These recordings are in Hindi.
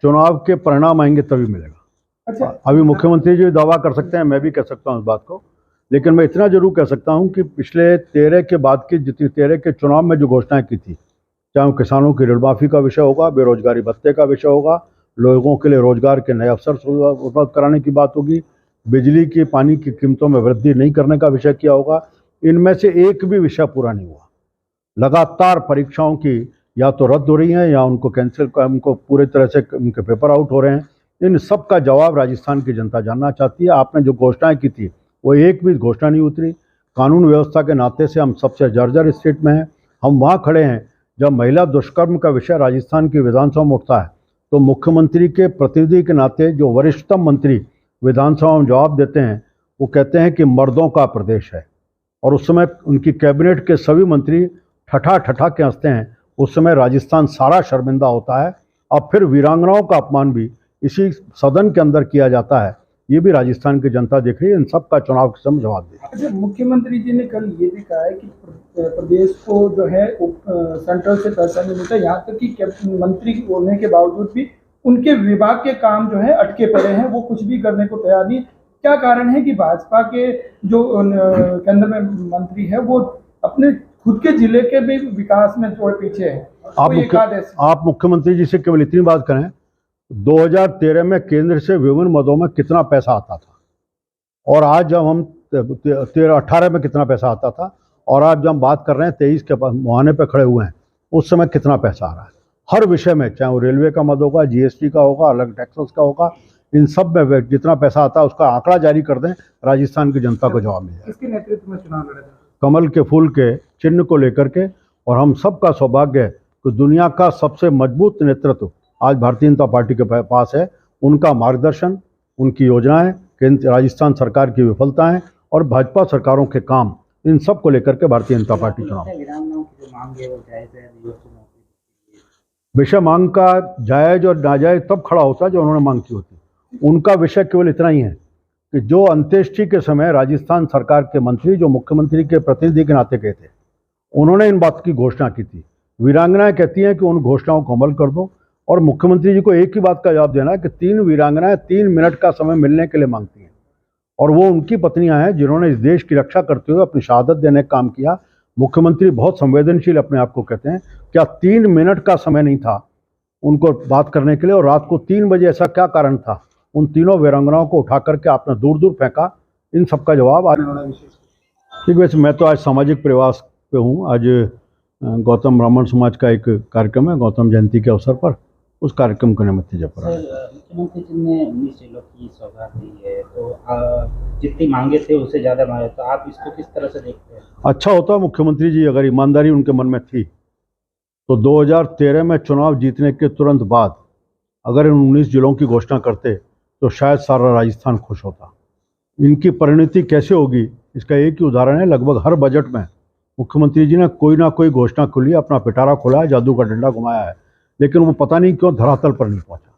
चुनाव के परिणाम आएंगे तभी मिलेगा। अच्छा, अभी मुख्यमंत्री जी दावा कर सकते हैं, मैं भी कह सकता हूँ इस बात को, लेकिन मैं इतना जरूर कह सकता हूँ कि पिछले 13 के बाद की जितनी 13 के चुनाव में जो घोषणाएं की थी, चाहे वो किसानों की ऋण माफी का विषय होगा, बेरोजगारी भत्ते का विषय होगा, लोगों के लिए रोजगार के नए अवसर उपलब्ध कराने की बात होगी, बिजली की पानी की कीमतों में वृद्धि नहीं करने का विषय किया होगा, इनमें से एक भी विषय पूरा नहीं हुआ। लगातार परीक्षाओं की या तो रद्द हो रही हैं या उनको कैंसिल, उनको पूरे तरह से उनके पेपर आउट हो रहे हैं। इन सब का जवाब राजस्थान की जनता जानना चाहती है। आपने जो घोषणाएं की थी वो एक भी घोषणा नहीं उतरी। कानून व्यवस्था के नाते से हम सबसे जर्जर स्थिति में हैं। हम वहाँ खड़े हैं जब महिला दुष्कर्म का विषय राजस्थान की विधानसभा में उठता है तो मुख्यमंत्री के प्रतिनिधि के नाते जो वरिष्ठतम मंत्री विधानसभा में जवाब देते हैं वो कहते हैं कि मर्दों का प्रदेश है, और उस समय उनकी कैबिनेट के सभी मंत्री ठठा ठठा के हंसते हैं। उस समय राजस्थान सारा शर्मिंदा होता है। अब फिर वीरांगनाओं का अपमान भी इसी सदन के अंदर किया जाता है। ये भी राजस्थान की जनता देख रही है। इन सब का चुनाव के समय जवाब दे। अच्छा, मुख्यमंत्री जी ने कल ये भी कहा है कि प्रदेश को जो है सेंट्रल से पैसा नहीं मिलता, यहाँ तक कि मंत्री होने के बावजूद भी उनके विभाग के काम जो है अटके पड़े हैं, वो कुछ भी करने को तैयार नहीं। क्या कारण है कि भाजपा के जो केंद्र में मंत्री है वो अपने खुद के जिले के भी विकास में थोड़े पीछे है? आप मुख्यमंत्री जी से केवल इतनी बात करें, 2013 में केंद्र से विभिन्न मदों में कितना पैसा आता था, और आज जब हम 18 में कितना पैसा आता था, और आज जब हम बात कर रहे हैं 23 के मुहाने पे खड़े हुए हैं, उस समय कितना पैसा आ रहा है। हर विषय में, चाहे वो रेलवे का मद होगा, जीएसटी का होगा, अलग टैक्सेस का होगा, इन सब में जितना पैसा आता है उसका आंकड़ा जारी कर दें, राजस्थान की जनता को जवाब मिल जाए। किसके नेतृत्व में चुनाव लड़े थे? कमल के फूल के चिन्ह को लेकर के, और हम सब का सौभाग्य है कि दुनिया का सबसे मजबूत नेतृत्व आज भारतीय जनता पार्टी के पास है। उनका मार्गदर्शन, उनकी योजनाएं, केंद्र राजस्थान सरकार की विफलताएं और भाजपा सरकारों के काम, इन सब को लेकर के भारतीय जनता पार्टी चुनाव। विषय मांग का जायज और नाजायज तब खड़ा होता है जो उन्होंने मांग की होती। उनका विषय केवल इतना ही है कि जो अंत्येष्टि के समय राजस्थान सरकार के मंत्री जो मुख्यमंत्री के प्रतिनिधि के नाते गए थे, उन्होंने इन बात की घोषणा की थी। वीरांगनाएं कहती हैं कि उन घोषणाओं को अमल कर दो, और मुख्यमंत्री जी को एक ही बात का जवाब देना है कि 3 वीरांगनाएं 3 मिनट का समय मिलने के लिए मांगती हैं, और वो उनकी पत्नियां हैं जिन्होंने इस देश की रक्षा करते हुए अपनी शहादत देने का काम किया। मुख्यमंत्री बहुत संवेदनशील अपने आप को कहते हैं। क्या 3 मिनट का समय नहीं था उनको बात करने के लिए, और रात को 3 बजे ऐसा क्या कारण था उन तीनों वीरांगनाओं को उठा करके आपने दूर दूर फेंका? इन सब का जवाब आज। ठीक, वैसे मैं तो आज सामाजिक प्रवास पे हूँ। आज गौतम ब्राह्मण समाज का एक कार्यक्रम है गौतम जयंती के अवसर पर, उस कार्यक्रम को निमित्त जयपुर। मुख्यमंत्री जी ने 19 जिलों की सौगात दी है, तो जितनी मांगे थे उससे ज़्यादा मांगे, तो आप इसको किस तरह से देखते हैं? अच्छा होता मुख्यमंत्री जी अगर ईमानदारी उनके मन में थी तो 2013 में चुनाव जीतने के तुरंत बाद अगर इन 19 जिलों की घोषणा करते तो शायद सारा राजस्थान खुश होता। इनकी परिणति कैसे होगी इसका एक ही उदाहरण है। लगभग हर बजट में मुख्यमंत्री जी ने कोई ना कोई घोषणा खुली, अपना पिटारा खोला है, जादू का डंडा घुमाया है, लेकिन वो पता नहीं क्यों धरातल पर नहीं पहुंचा।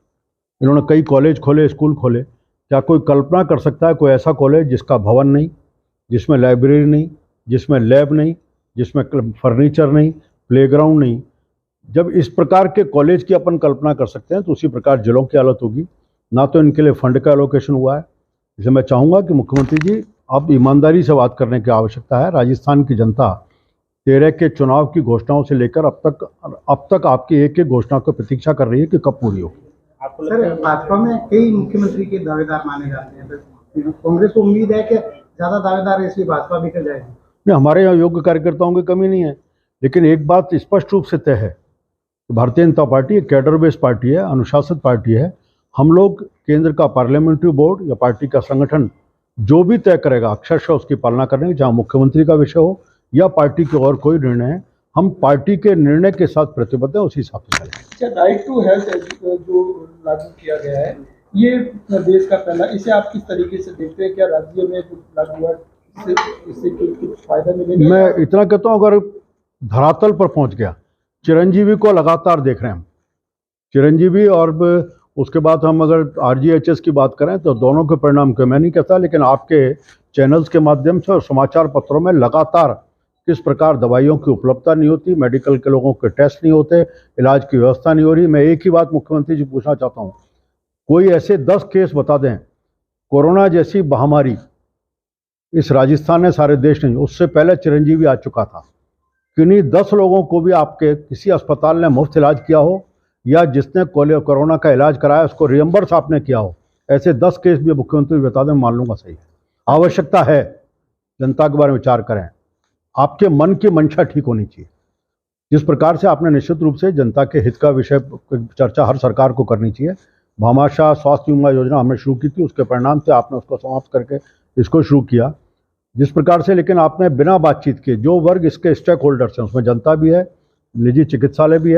इन्होंने कई कॉलेज खोले, स्कूल खोले। क्या कोई कल्पना कर सकता है कोई ऐसा कॉलेज जिसका भवन नहीं, जिसमें लाइब्रेरी नहीं, जिसमें लैब नहीं, जिसमें फर्नीचर नहीं, प्लेग्राउंड नहीं? जब इस प्रकार के कॉलेज की अपन कल्पना कर सकते हैं तो उसी प्रकार जिलों की हालत होगी। ना तो इनके लिए फंड का एलोकेशन हुआ है। इसलिए मैं चाहूँगा कि मुख्यमंत्री जी अब ईमानदारी से बात करने की आवश्यकता है। राजस्थान की जनता 13 के चुनाव की घोषणाओं से लेकर अब तक आपकी एक एक घोषणा को प्रतीक्षा कर रही है कि कब पूरी होगी। सर, भाजपा में कई मुख्यमंत्री के दावेदार माने जाते हैं, तो कांग्रेस को उम्मीद है कि ज्यादा दावेदार है इसलिए भाजपा भी कर जाएगी? नहीं, हमारे यहाँ योग्य कार्यकर्ताओं की कमी नहीं है, लेकिन एक बात स्पष्ट रूप से तय है, भारतीय जनता पार्टी एक कैडर बेस्ड पार्टी है, अनुशासित पार्टी है। हम लोग केंद्र का पार्लियामेंट्री बोर्ड या पार्टी का संगठन जो भी तय करेगा अक्षरशः उसकी पालना करेंगे, चाहे मुख्यमंत्री का विषय हो या पार्टी के और कोई निर्णय है। हम पार्टी के निर्णय के साथ प्रतिबद्ध हैं, उसी हिसाब से करेंगे। अच्छा, राइट टू हेल्थ जो लागू किया गया है, ये देश का पहला, इसे आप किस तरीके से देखते हैं? क्या राज्य में लागू हुआ इससे कुछ फायदा मिलेगा? मैं इतना कहता हूँ अगर धरातल पर पहुँच गया, चिरंजीवी को लगातार देख रहे हैं हम, चिरंजीवी, और उसके बाद हम अगर RGHS की बात करें तो दोनों के परिणाम को मैं नहीं कहता, लेकिन आपके चैनल्स के माध्यम से और समाचार पत्रों में लगातार किस प्रकार दवाइयों की उपलब्धता नहीं होती, मेडिकल के लोगों के टेस्ट नहीं होते, इलाज की व्यवस्था नहीं हो रही। मैं एक ही बात मुख्यमंत्री जी पूछना चाहता हूँ, कोई ऐसे 10 केस बता दें, कोरोना जैसी महामारी इस राजस्थान ने, सारे देश नहीं, उससे पहले चिरंजीवी आ चुका था, किन्हीं 10 लोगों को भी आपके किसी अस्पताल ने मुफ्त इलाज किया हो, या जिसने कोरोना का इलाज कराया उसको रियम्बर्स आपने किया हो, ऐसे 10 केस भी मुख्यमंत्री बता दें, मान लूँगा सही है। आवश्यकता है जनता के बारे में विचार करें, आपके मन की मंशा ठीक होनी चाहिए। जिस प्रकार से आपने निश्चित रूप से जनता के हित का विषय चर्चा हर सरकार को करनी चाहिए। भामाशाह स्वास्थ्य बीमा योजना हमने शुरू की थी, उसके परिणाम से आपने उसको समाप्त करके इसको शुरू किया जिस प्रकार से, लेकिन आपने बिना बातचीत के, जो वर्ग इसके स्टेक होल्डर्स हैं उसमें जनता भी है, निजी चिकित्सालय भी है,